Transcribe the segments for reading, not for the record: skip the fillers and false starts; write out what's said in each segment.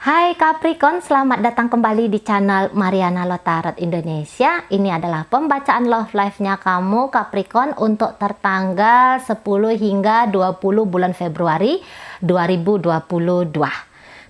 Hai Capricorn, selamat datang kembali di channel Mariana Lotarot Indonesia. Ini adalah pembacaan love life-nya kamu Capricorn untuk tertanggal 10 hingga 20 bulan Februari 2022.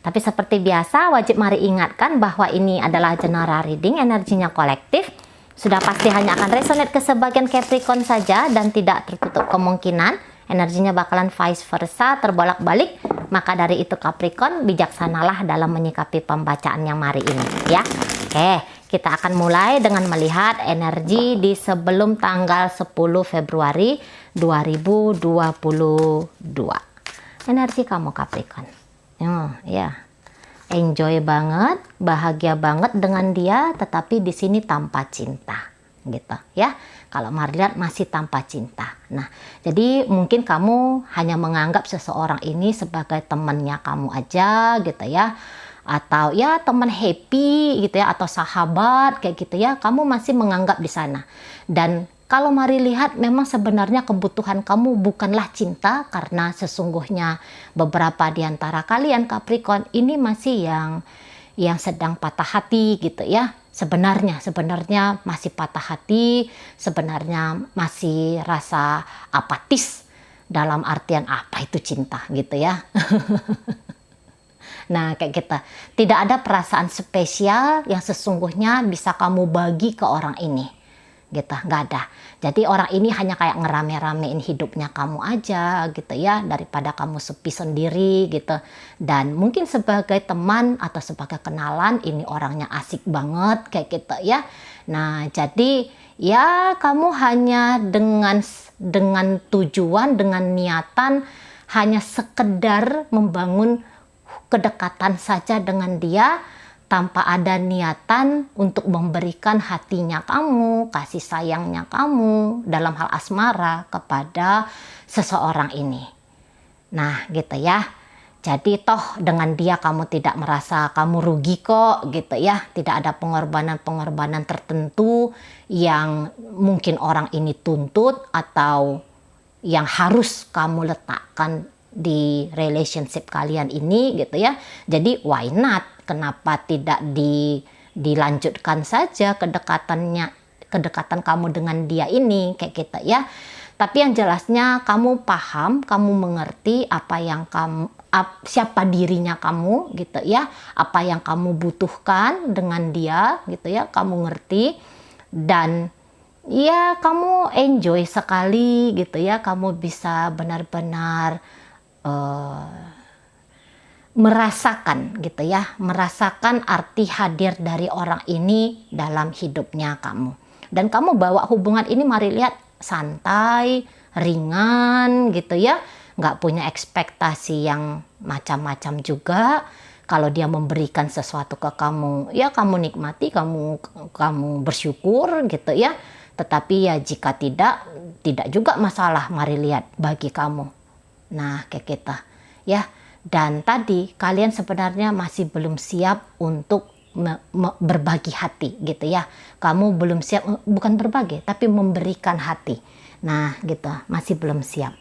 Tapi seperti biasa, wajib mari ingatkan bahwa ini adalah general reading, energinya kolektif. Sudah pasti hanya akan resonate ke sebagian Capricorn saja dan tidak tertutup kemungkinan energinya bakalan vice versa, terbolak-balik. Maka dari itu Capricorn, bijaksanalah dalam menyikapi pembacaan yang mari ini ya. Oke, kita akan mulai dengan melihat energi di sebelum tanggal 10 Februari 2022. Energi kamu Capricorn. Ya. Enjoy banget, bahagia banget dengan dia, tetapi di sini tanpa cinta. Gitu ya. Kalau mari lihat masih tanpa cinta. Nah, jadi mungkin kamu hanya menganggap seseorang ini sebagai temannya kamu aja gitu ya. Atau ya teman happy gitu ya, atau sahabat kayak gitu ya. Kamu masih menganggap di sana. Dan kalau mari lihat memang sebenarnya kebutuhan kamu bukanlah cinta, karena sesungguhnya beberapa di antara kalian Capricorn ini masih yang sedang patah hati gitu ya. Sebenarnya masih patah hati, sebenarnya masih rasa apatis dalam artian apa itu cinta gitu ya. Nah kayak kita tidak ada perasaan spesial yang sesungguhnya bisa kamu bagi ke orang ini gitu, nggak ada. Jadi orang ini hanya kayak ngerame-ramein hidupnya kamu aja gitu ya, daripada kamu sepi sendiri gitu. Dan mungkin sebagai teman atau sebagai kenalan ini orangnya asik banget kayak gitu ya. Nah jadi ya kamu hanya dengan tujuan, dengan niatan hanya sekedar membangun kedekatan saja dengan dia, tanpa ada niatan untuk memberikan hatinya kamu, kasih sayangnya kamu dalam hal asmara kepada seseorang ini. Nah gitu ya. Jadi toh dengan dia kamu tidak merasa kamu rugi kok gitu ya. Tidak ada pengorbanan-pengorbanan tertentu yang mungkin orang ini tuntut atau yang harus kamu letakkan di relationship kalian ini gitu ya. Jadi why not? Kenapa tidak dilanjutkan saja kedekatan kamu dengan dia ini kayak gitu ya. Tapi yang jelasnya kamu paham, kamu mengerti apa yang siapa dirinya kamu gitu ya, apa yang kamu butuhkan dengan dia gitu ya, kamu ngerti dan ya kamu enjoy sekali gitu ya, kamu bisa benar-benar merasakan gitu ya, merasakan arti hadir dari orang ini dalam hidupnya kamu. Dan kamu bawa hubungan ini mari lihat santai, ringan gitu ya, nggak punya ekspektasi yang macam-macam juga. Kalau dia memberikan sesuatu ke kamu, ya kamu nikmati, kamu bersyukur gitu ya. Tetapi ya jika tidak juga masalah, mari lihat bagi kamu. Nah kayak kita ya. Dan tadi kalian sebenarnya masih belum siap untuk berbagi hati gitu ya. Kamu belum siap, bukan berbagi tapi memberikan hati. Nah gitu, masih belum siap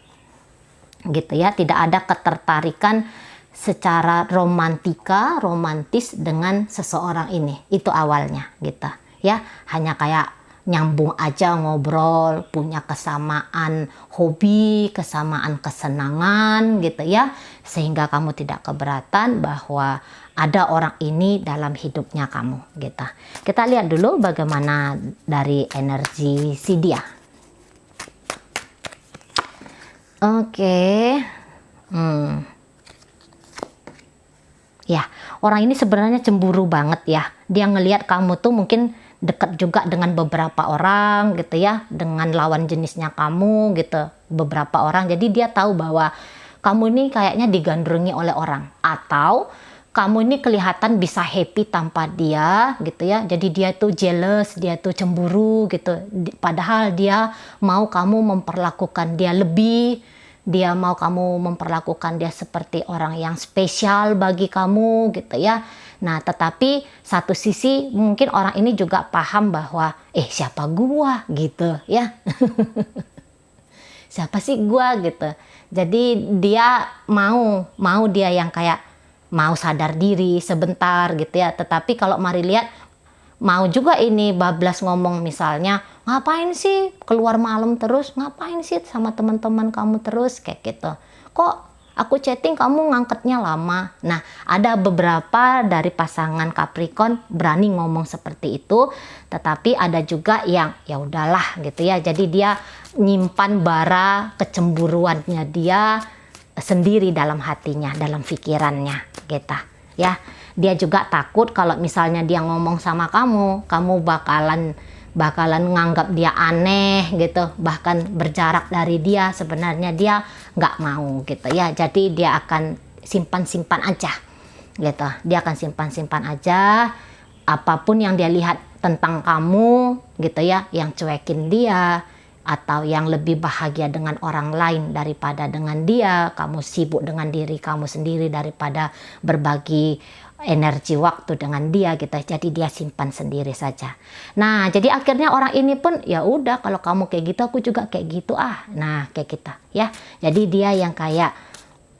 gitu ya. Tidak ada ketertarikan secara romantis dengan seseorang ini. Itu awalnya gitu ya. Hanya kayak nyambung aja ngobrol, punya kesamaan hobi, kesamaan kesenangan gitu ya. Sehingga kamu tidak keberatan bahwa ada orang ini dalam hidupnya kamu gitu. Kita lihat dulu bagaimana dari energi si dia. Oke. Ya, orang ini sebenarnya cemburu banget ya. Dia ngelihat kamu tuh mungkin dekat juga dengan beberapa orang gitu ya, dengan lawan jenisnya kamu gitu, beberapa orang. Jadi dia tahu bahwa kamu ini kayaknya digandrungi oleh orang, atau kamu ini kelihatan bisa happy tanpa dia gitu ya. Jadi dia tuh jealous, dia tuh cemburu gitu, padahal dia mau kamu memperlakukan dia lebih, dia mau kamu memperlakukan dia seperti orang yang spesial bagi kamu gitu ya. Nah tetapi satu sisi mungkin orang ini juga paham bahwa siapa gua gitu ya. Siapa sih gua gitu. Jadi dia mau dia yang kayak mau sadar diri sebentar gitu ya. Tetapi kalau mari lihat mau juga ini bablas ngomong, misalnya ngapain sih keluar malam terus, ngapain sih sama teman-teman kamu terus, kayak gitu, kok aku chatting kamu ngangkatnya lama. Nah, ada beberapa dari pasangan Capricorn berani ngomong seperti itu, tetapi ada juga yang ya udahlah gitu ya. Jadi dia nyimpan bara kecemburuannya dia sendiri dalam hatinya, dalam pikirannya gitu ya. Dia juga takut kalau misalnya dia ngomong sama kamu bakalan nganggap dia aneh gitu, bahkan berjarak dari dia. Sebenarnya dia nggak mau gitu ya. Jadi dia akan simpan-simpan aja gitu. Dia akan simpan-simpan aja apapun yang dia lihat tentang kamu gitu ya, yang cuekin dia atau yang lebih bahagia dengan orang lain daripada dengan dia. Kamu sibuk dengan diri kamu sendiri daripada berbagi energi waktu dengan dia gitu. Jadi dia simpan sendiri saja. Nah, jadi akhirnya orang ini pun ya udah, kalau kamu kayak gitu aku juga kayak gitu Nah, kayak kita ya. Jadi dia yang kayak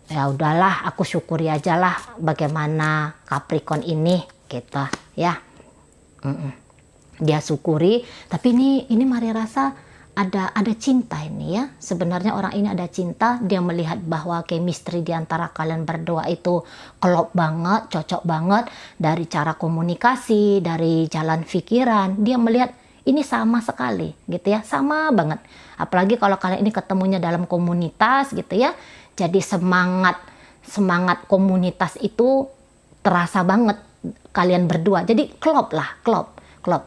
ya udahlah, aku syukuri aja lah bagaimana Capricorn ini gitu ya. Dia syukuri, tapi ini Mari rasa ada cinta ini ya. Sebenarnya orang ini ada cinta. Dia melihat bahwa chemistry di antara kalian berdua itu klop banget, cocok banget, dari cara komunikasi, dari jalan pikiran. Dia melihat ini sama sekali gitu ya, sama banget. Apalagi kalau kalian ini ketemunya dalam komunitas gitu ya. Jadi semangat komunitas itu terasa banget kalian berdua. Jadi klop.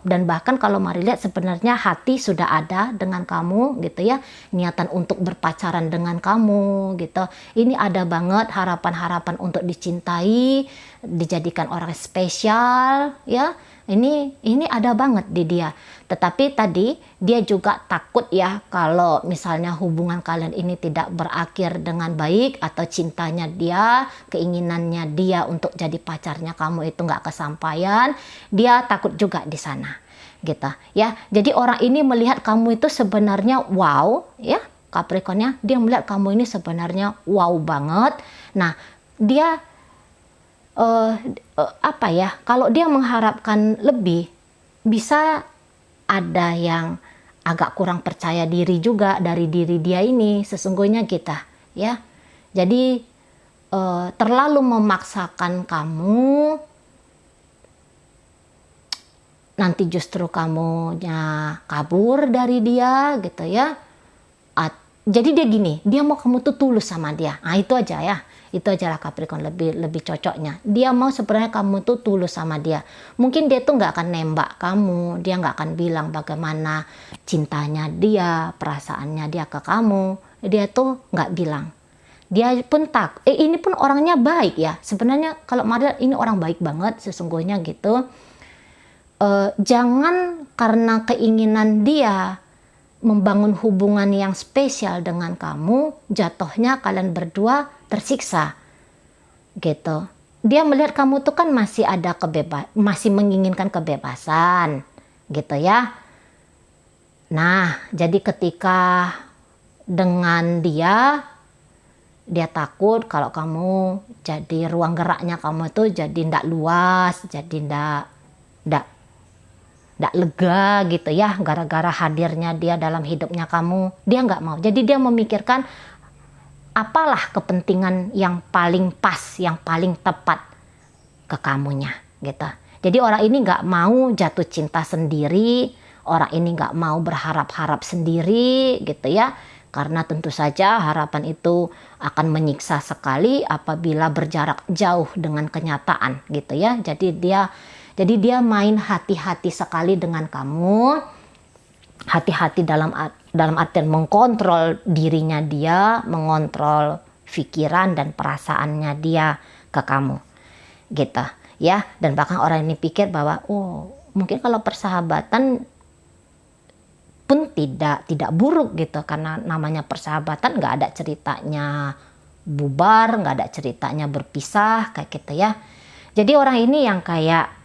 Dan bahkan kalau Mari lihat sebenarnya hati sudah ada dengan kamu gitu ya, niatan untuk berpacaran dengan kamu gitu. Ini ada banget harapan-harapan untuk dicintai, dijadikan orang spesial ya. Ini ada banget di dia. Tetapi tadi dia juga takut ya kalau misalnya hubungan kalian ini tidak berakhir dengan baik, atau cintanya dia, keinginannya dia untuk jadi pacarnya kamu itu nggak kesampaian. Dia takut juga di sana gitu ya. Jadi orang ini melihat kamu itu sebenarnya wow ya, Capricornnya, dia melihat kamu ini sebenarnya wow banget. Nah, dia kalau dia mengharapkan lebih, bisa ada yang agak kurang percaya diri juga dari diri dia ini sesungguhnya kita ya. Jadi terlalu memaksakan kamu, nanti justru kamunya kabur dari dia gitu ya. Jadi dia gini, dia mau kamu tuh tulus sama dia. Nah, itu aja ya. Itu aja lah Capricorn lebih cocoknya. Dia mau sebenarnya kamu tuh tulus sama dia. Mungkin dia tuh nggak akan nembak kamu, dia nggak akan bilang bagaimana cintanya dia, perasaannya dia ke kamu. Dia tuh nggak bilang. Dia pun ini pun orangnya baik ya. Sebenarnya kalau Maria ini orang baik banget sesungguhnya gitu. Jangan karena keinginan dia membangun hubungan yang spesial dengan kamu, jatuhnya kalian berdua tersiksa gitu. Dia melihat kamu tuh kan masih ada masih menginginkan kebebasan gitu ya. Nah, jadi ketika dengan dia takut kalau kamu jadi ruang geraknya kamu tuh jadi ndak luas, jadi ndak lega gitu ya, gara-gara hadirnya dia dalam hidupnya kamu. Dia nggak mau. Jadi dia memikirkan apalah kepentingan yang paling pas, yang paling tepat ke kamunya gitu. Jadi orang ini nggak mau jatuh cinta sendiri, orang ini nggak mau berharap-harap sendiri gitu ya. Karena tentu saja harapan itu akan menyiksa sekali apabila berjarak jauh dengan kenyataan gitu ya. Jadi dia main hati-hati sekali dengan kamu. Hati-hati dalam artian mengkontrol dirinya dia, mengontrol pikiran dan perasaannya dia ke kamu. Gitu ya. Dan bahkan orang ini pikir bahwa mungkin kalau persahabatan pun tidak buruk gitu, karena namanya persahabatan nggak ada ceritanya bubar, nggak ada ceritanya berpisah kayak gitu ya. Jadi orang ini yang kayak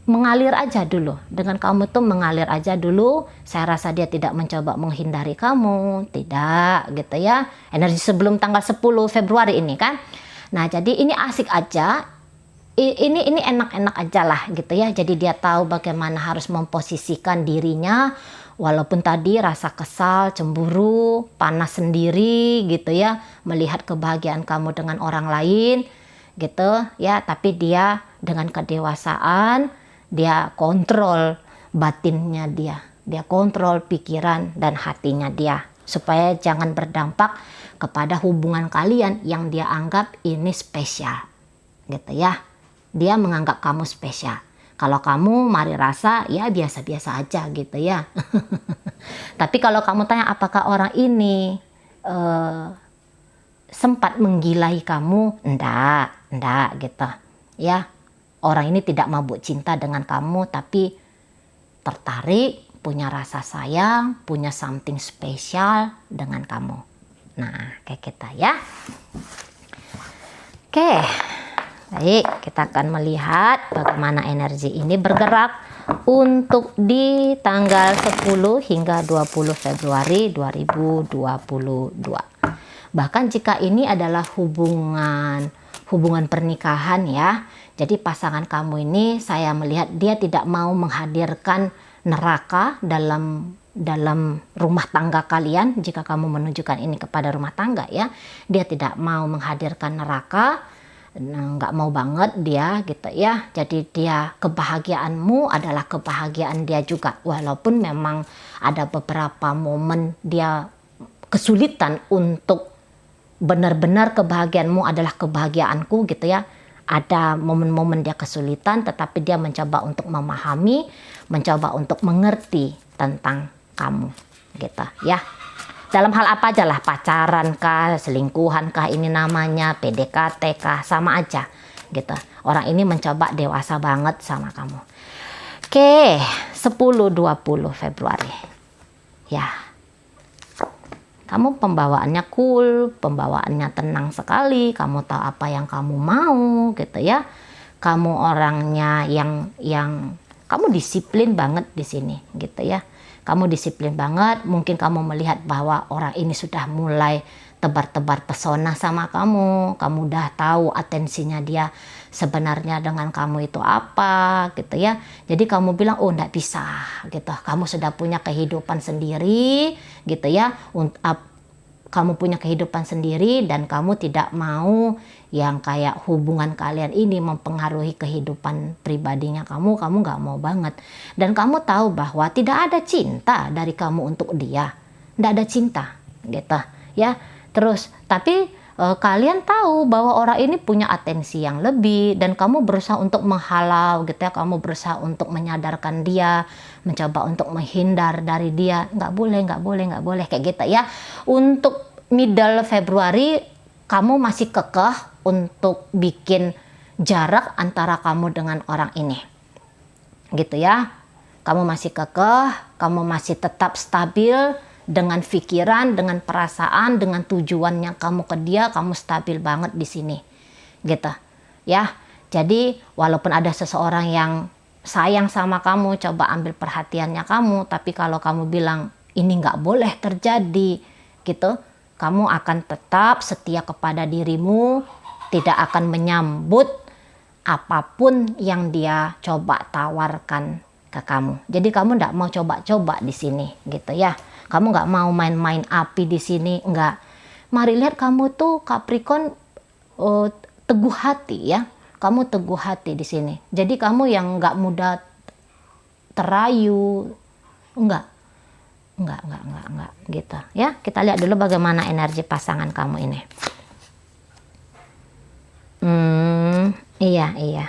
mengalir aja dulu. Dengan kamu tuh mengalir aja dulu. Saya rasa dia tidak mencoba menghindari kamu. Tidak gitu ya. Energi sebelum tanggal 10 Februari ini kan. Nah, jadi ini asik aja. Ini enak-enak aja lah gitu ya. Jadi dia tahu bagaimana harus memposisikan dirinya, walaupun tadi rasa kesal, cemburu, panas sendiri gitu ya, melihat kebahagiaan kamu dengan orang lain gitu ya. Tapi dia dengan kedewasaan, dia kontrol batinnya dia kontrol pikiran dan hatinya dia, supaya jangan berdampak kepada hubungan kalian yang dia anggap ini spesial gitu ya. Dia menganggap kamu spesial. Kalau kamu mari rasa ya biasa-biasa aja gitu ya. Tapi kalau kamu tanya apakah orang ini sempat menggilai kamu, enggak gitu ya. Orang ini tidak mabuk cinta dengan kamu, tapi tertarik, punya rasa sayang, punya something spesial dengan kamu. Nah, kayak kita ya. Oke. Baik, kita akan melihat bagaimana energi ini bergerak untuk di tanggal 10 hingga 20 Februari 2022. Bahkan jika ini adalah hubungan pernikahan ya. Jadi pasangan kamu ini saya melihat dia tidak mau menghadirkan neraka dalam rumah tangga kalian. Jika kamu menunjukkan ini kepada rumah tangga ya, dia tidak mau menghadirkan neraka. Nggak mau banget dia gitu ya. Jadi dia, kebahagiaanmu adalah kebahagiaan dia juga, walaupun memang ada beberapa momen dia kesulitan untuk benar-benar kebahagiaanmu adalah kebahagiaanku gitu ya. Ada momen-momen dia kesulitan, tetapi dia mencoba untuk memahami, mencoba untuk mengerti tentang kamu gitu ya. Dalam hal apa aja lah, pacaran kah, selingkuhan kah, ini namanya PDKT kah, sama aja gitu. Orang ini mencoba dewasa banget sama kamu. Oke, 10-20 Februari. Ya. Kamu pembawaannya cool, pembawaannya tenang sekali, kamu tahu apa yang kamu mau gitu ya. Kamu orangnya yang kamu disiplin banget di sini gitu ya. Kamu disiplin banget, mungkin kamu melihat bahwa orang ini sudah mulai tebar-tebar pesona sama kamu. Kamu udah tahu atensinya dia sebenarnya dengan kamu itu apa gitu ya. Jadi kamu bilang, oh enggak bisa gitu. Kamu sudah punya kehidupan sendiri gitu ya. Kamu punya kehidupan sendiri dan kamu tidak mau yang kayak hubungan kalian ini mempengaruhi kehidupan pribadinya kamu nggak mau banget. Dan kamu tahu bahwa tidak ada cinta dari kamu untuk dia, tidak ada cinta gitu ya. Terus tapi kalian tahu bahwa orang ini punya atensi yang lebih dan kamu berusaha untuk menghalau gitu ya. Kamu berusaha untuk menyadarkan dia, mencoba untuk menghindar dari dia. Nggak boleh kayak gitu ya. Untuk middle Februari kamu masih kekeh untuk bikin jarak antara kamu dengan orang ini gitu ya. Kamu masih kekeh, kamu masih tetap stabil dengan pikiran, dengan perasaan, dengan tujuannya kamu ke dia, kamu stabil banget di sini gitu ya. Jadi walaupun ada seseorang yang sayang sama kamu, coba ambil perhatiannya kamu, tapi kalau kamu bilang ini nggak boleh terjadi gitu, kamu akan tetap setia kepada dirimu, tidak akan menyambut apapun yang dia coba tawarkan ke kamu. Jadi kamu nggak mau coba-coba di sini gitu ya. Kamu nggak mau main-main api di sini, enggak. Mari lihat kamu tuh Capricorn teguh hati ya. Kamu teguh hati di sini. Jadi kamu yang nggak mudah terayu, enggak gitu ya. Kita lihat dulu bagaimana energi pasangan kamu ini. Iya.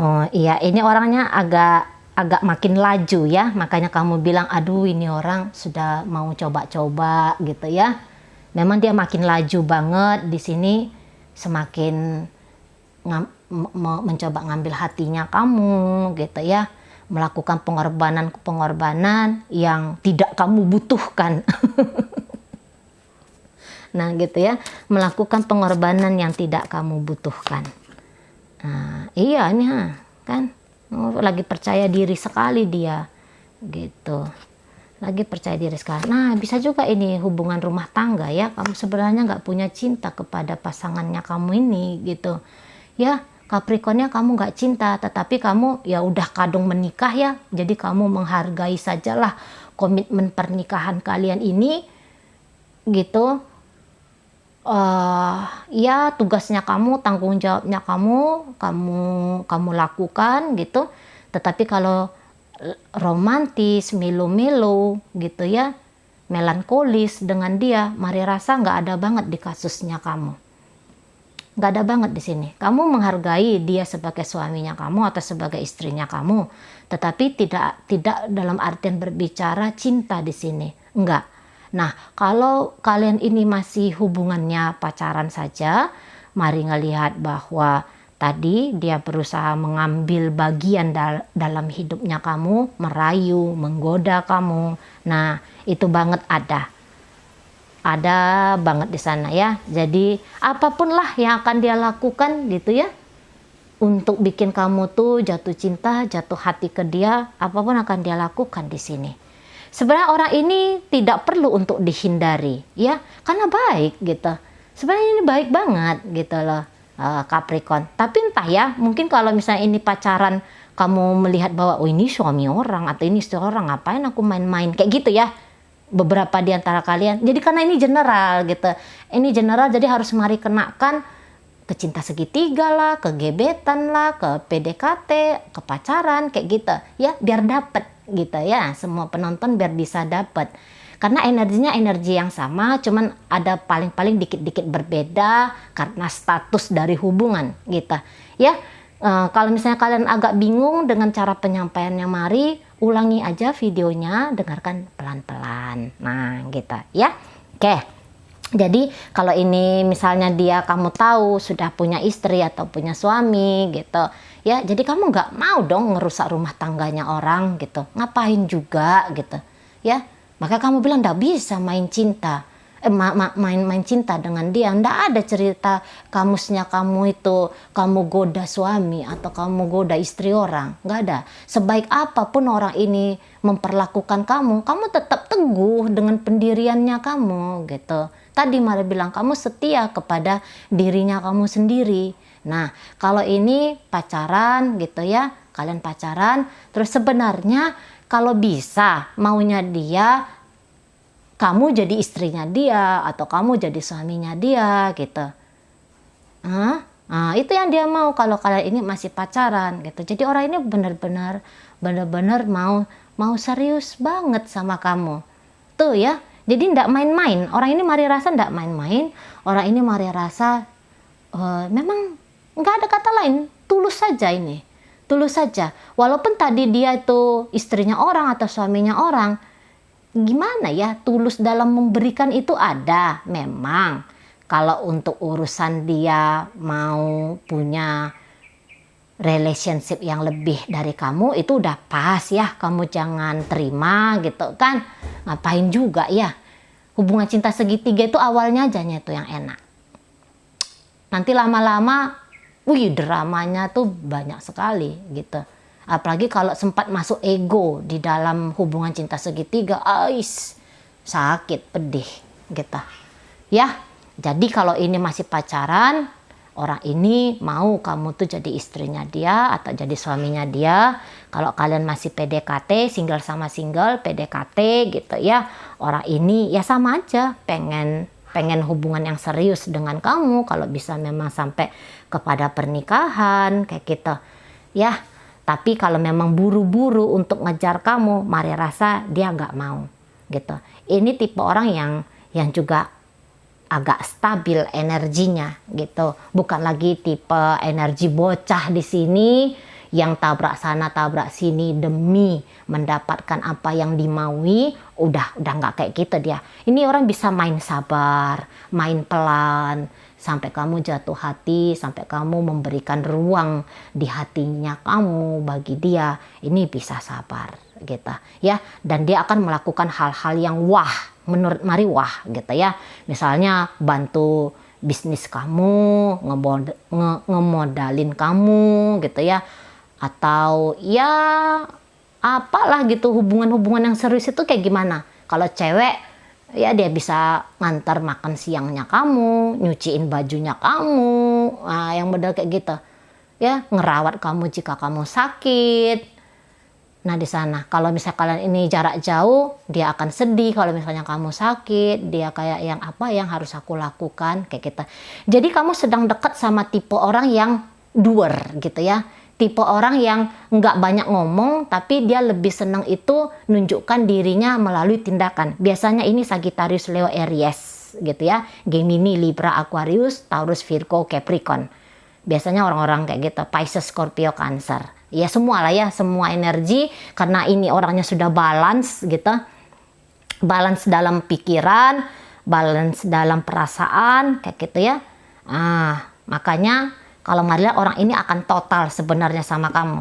Oh iya, ini orangnya agak makin laju ya. Makanya kamu bilang, aduh ini orang sudah mau coba-coba gitu ya. Memang dia makin laju banget di sini, semakin mencoba ngambil hatinya kamu gitu ya. Melakukan pengorbanan yang tidak kamu butuhkan. Nah gitu ya, melakukan pengorbanan yang tidak kamu butuhkan. Nah, iya nih kan, lagi percaya diri sekali dia gitu. lagi percaya diri sekali. Nah, bisa juga ini hubungan rumah tangga ya, kamu sebenarnya nggak punya cinta kepada pasangannya kamu ini gitu ya. Capricornnya kamu nggak cinta, tetapi kamu ya udah kadung menikah ya, jadi kamu menghargai sajalah komitmen pernikahan kalian ini gitu. Ya tugasnya kamu, tanggung jawabnya kamu lakukan gitu. Tetapi kalau romantis, melo-melo gitu ya, melankolis dengan dia, Mari rasa nggak ada banget di kasusnya kamu. Nggak ada banget di sini. Kamu menghargai dia sebagai suaminya kamu atau sebagai istrinya kamu, tetapi tidak dalam artian berbicara cinta di sini. Enggak. Nah, kalau kalian ini masih hubungannya pacaran saja, mari ngelihat bahwa tadi dia berusaha mengambil bagian dalam hidupnya kamu, merayu, menggoda kamu. Nah, itu banget ada banget di sana ya. Jadi apapun lah yang akan dia lakukan gitu ya, untuk bikin kamu tuh jatuh cinta, jatuh hati ke dia, apapun akan dia lakukan di sini. Sebenarnya orang ini tidak perlu untuk dihindari ya, karena baik gitu. Sebenarnya ini baik banget gitu loh, Capricorn. Tapi entah ya, mungkin kalau misalnya ini pacaran, kamu melihat bahwa oh ini suami orang atau ini istri orang, ngapain aku main-main kayak gitu ya, beberapa di antara kalian. Jadi karena ini general gitu. Ini general, jadi harus mari kenakan ke cinta segitiga lah, ke gebetan lah, ke PDKT, ke pacaran kayak gitu. Ya, biar dapet gitu ya. Semua penonton biar bisa dapet. Karena energinya energi yang sama, cuman ada paling-paling dikit-dikit berbeda karena status dari hubungan gitu. Ya, kalau misalnya kalian agak bingung dengan cara penyampaiannya, mari ulangi aja videonya, dengarkan pelan-pelan. Nah, gitu ya. Oke. Jadi kalau ini misalnya kamu tahu sudah punya istri atau punya suami gitu, ya, jadi kamu nggak mau dong ngerusak rumah tangganya orang gitu. Ngapain juga gitu. Ya. Maka kamu bilang nggak bisa main cinta. Main cinta dengan dia. Nggak ada cerita kamusnya kamu itu kamu goda suami atau kamu goda istri orang. Nggak ada. Sebaik apapun orang ini memperlakukan kamu tetap teguh dengan pendiriannya kamu gitu. Tadi Mari bilang kamu setia kepada dirinya kamu sendiri. Nah, kalau ini pacaran gitu ya, kalian pacaran, terus sebenarnya kalau bisa maunya dia kamu jadi istrinya dia atau kamu jadi suaminya dia gitu. Nah, itu yang dia mau kalau kalian ini masih pacaran gitu. Jadi orang ini benar-benar mau serius banget sama kamu. Tuh ya. Jadi ndak main-main. Orang ini Mari rasa ndak main-main. Orang ini Mari rasa memang nggak ada kata lain. Tulus saja ini. Tulus saja. Walaupun tadi dia itu istrinya orang atau suaminya orang, gimana ya, tulus dalam memberikan itu ada memang. Kalau untuk urusan dia mau punya relationship yang lebih dari kamu, itu udah pas ya, kamu jangan terima gitu kan. Ngapain juga ya, hubungan cinta segitiga itu awalnya aja itu yang enak. Nanti lama-lama dramanya tuh banyak sekali gitu. Apalagi kalau sempat masuk ego di dalam hubungan cinta segitiga, sakit, pedih gitu. Ya, jadi kalau ini masih pacaran, orang ini mau kamu tuh jadi istrinya dia atau jadi suaminya dia. Kalau kalian masih PDKT, single sama single, PDKT gitu ya, orang ini ya sama aja pengen hubungan yang serius dengan kamu, kalau bisa memang sampai kepada pernikahan kayak gitu ya. Tapi kalau memang buru-buru untuk ngejar kamu, Mari rasa dia nggak mau gitu. Ini tipe orang yang juga agak stabil energinya gitu. Bukan lagi tipe energi bocah di sini yang tabrak sana tabrak sini demi mendapatkan apa yang dimaui. Udah nggak kayak gitu dia. Ini orang bisa main sabar, main pelan, sampai kamu jatuh hati, sampai kamu memberikan ruang di hatinya kamu bagi dia. Ini bisa sabar gitu ya. Dan dia akan melakukan hal-hal yang menurut Mari gitu ya. Misalnya bantu bisnis kamu, ngemodalin kamu gitu ya. Atau ya apalah gitu. Hubungan-hubungan yang serius itu kayak gimana? Kalau cewek ya dia bisa ngantar makan siangnya kamu, nyuciin bajunya kamu, yang model kayak gitu. Ya, ngerawat kamu jika kamu sakit. Nah di sana, kalau misalnya kalian ini jarak jauh, dia akan sedih kalau misalnya kamu sakit, dia kayak yang apa yang harus aku lakukan, kayak gitu. Jadi kamu sedang dekat sama tipe orang yang doer gitu ya. Tipe orang yang nggak banyak ngomong, tapi dia lebih senang itu nunjukkan dirinya melalui tindakan. Biasanya ini Sagittarius, Leo, Aries gitu ya. Gemini, Libra, Aquarius, Taurus, Virgo, Capricorn. Biasanya orang-orang kayak gitu. Pisces, Scorpio, Cancer. Ya semua lah ya, semua energi, karena ini orangnya sudah balance gitu. Balance dalam pikiran, balance dalam perasaan, kayak gitu ya. Makanya kalau Maria, orang ini akan total sebenarnya sama kamu.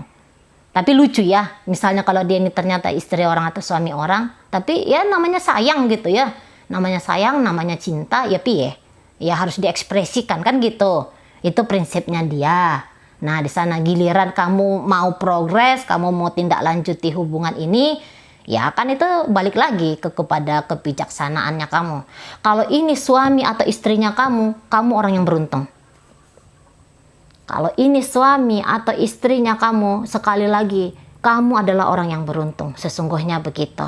Tapi lucu ya, misalnya kalau dia ini ternyata istri orang atau suami orang, tapi ya namanya sayang gitu ya. Namanya sayang, namanya cinta, ya piye. Ya harus diekspresikan kan gitu. Itu prinsipnya dia. Nah, di sana giliran kamu mau progres, kamu mau tindak lanjuti hubungan ini, ya kan itu balik lagi kepada kebijaksanaannya kamu. Kalau ini suami atau istrinya kamu orang yang beruntung. Kalau ini suami atau istrinya kamu, sekali lagi, kamu adalah orang yang beruntung. Sesungguhnya begitu.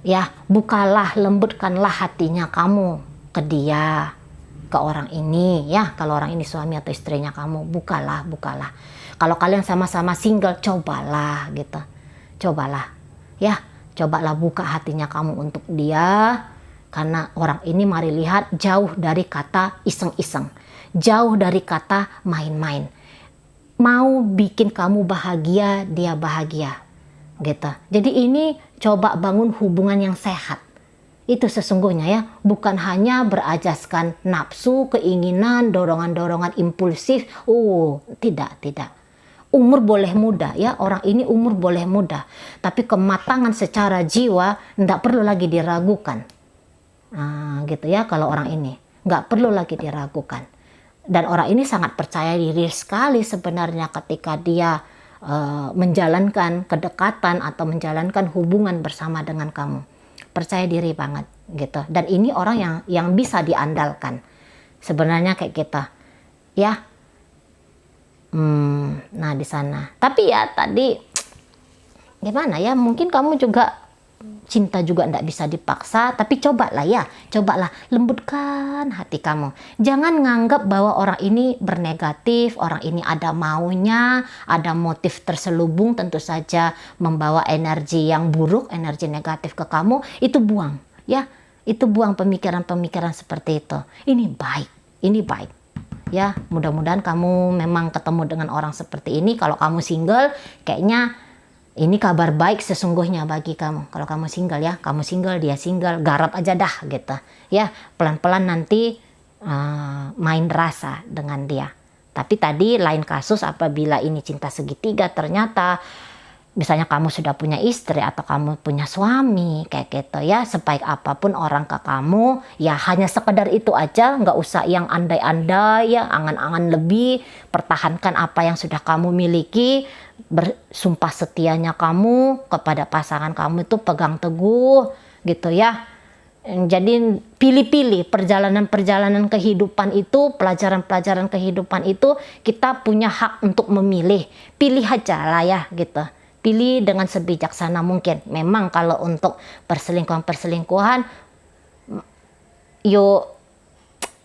Ya, bukalah, lembutkanlah hatinya kamu ke dia, ke orang ini ya. Kalau orang ini suami atau istrinya kamu, bukalah. Kalau kalian sama-sama single, cobalah gitu, cobalah buka hatinya kamu untuk dia, karena orang ini mari lihat jauh dari kata iseng-iseng, jauh dari kata main-main, mau bikin kamu bahagia, dia bahagia gitu. Jadi ini coba bangun hubungan yang sehat. Itu sesungguhnya ya, bukan hanya berajaskan nafsu, keinginan, dorongan-dorongan impulsif. Tidak. Umur boleh muda ya, orang ini umur boleh muda, tapi kematangan secara jiwa tidak perlu lagi diragukan. Gitu ya, kalau orang ini nggak perlu lagi diragukan. Dan orang ini sangat percaya diri sekali sebenarnya ketika dia menjalankan kedekatan atau menjalankan hubungan bersama dengan kamu. Percaya diri banget gitu. Dan ini orang yang bisa diandalkan sebenarnya kayak kita ya. Nah di sana, tapi ya tadi gimana ya, mungkin kamu juga cinta juga ndak bisa dipaksa, tapi cobalah lembutkan hati kamu. Jangan nganggap bahwa orang ini bernegatif, orang ini ada maunya, ada motif terselubung, tentu saja membawa energi yang buruk, energi negatif ke kamu. Itu buang ya, itu buang pemikiran-pemikiran seperti itu. Ini baik ya. Mudah-mudahan kamu memang ketemu dengan orang seperti ini. Kalau kamu single, kayaknya ini kabar baik sesungguhnya bagi kamu. Kalau kamu single ya, kamu single, dia single, garap aja dah gitu ya. Pelan-pelan nanti main rasa dengan dia. Tapi tadi lain kasus apabila ini cinta segitiga, ternyata misalnya kamu sudah punya istri atau kamu punya suami kayak gitu ya, sebaik apapun orang ke kamu, ya hanya sekedar itu aja, nggak usah yang andai-andai ya, angan-angan lebih. Pertahankan apa yang sudah kamu miliki, bersumpah setianya kamu kepada pasangan kamu itu pegang teguh gitu ya. Jadi pilih-pilih perjalanan-perjalanan kehidupan itu, pelajaran-pelajaran kehidupan itu, kita punya hak untuk memilih. Pilih aja lah ya gitu. Pilih dengan sebijaksana mungkin. Memang kalau untuk perselingkuhan,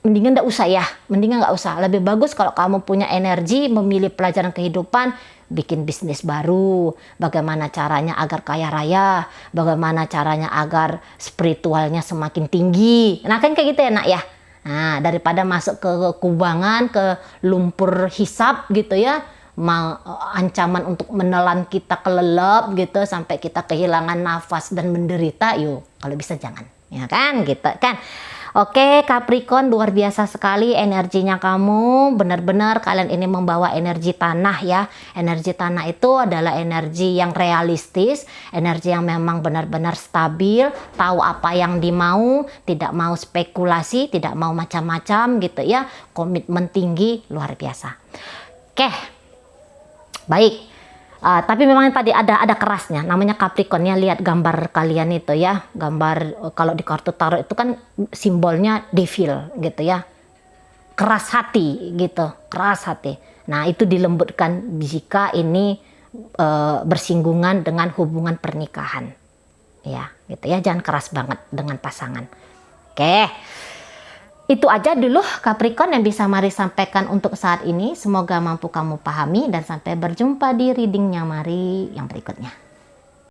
mendingan nggak usah. Lebih bagus kalau kamu punya energi memilih pelajaran kehidupan, bikin bisnis baru, bagaimana caranya agar kaya raya, bagaimana caranya agar spiritualnya semakin tinggi. Nah kan kayak gitu ya nak ya. Nah daripada masuk ke kubangan, ke lumpur hisap gitu ya, ancaman untuk menelan kita kelelep gitu sampai kita kehilangan nafas dan menderita, yuk kalau bisa jangan ya kan gitu kan. Oke Capricorn, luar biasa sekali energinya kamu, benar-benar kalian ini membawa energi tanah ya. Energi tanah itu adalah energi yang realistis, energi yang memang benar-benar stabil, tahu apa yang dimau, tidak mau spekulasi, tidak mau macam-macam gitu ya. Komitmen tinggi, luar biasa. Oke, baik. Tapi memang tadi ada kerasnya, namanya Capricorn ya. Lihat gambar kalian itu ya, gambar kalau di kartu tarot itu kan simbolnya devil gitu ya, keras hati gitu, keras hati. Nah itu dilembutkan jika ini bersinggungan dengan hubungan pernikahan ya, gitu ya, jangan keras banget dengan pasangan. Oke. Itu aja dulu Capricorn yang bisa Mari sampaikan untuk saat ini. Semoga mampu kamu pahami dan sampai berjumpa di readingnya Mari yang berikutnya.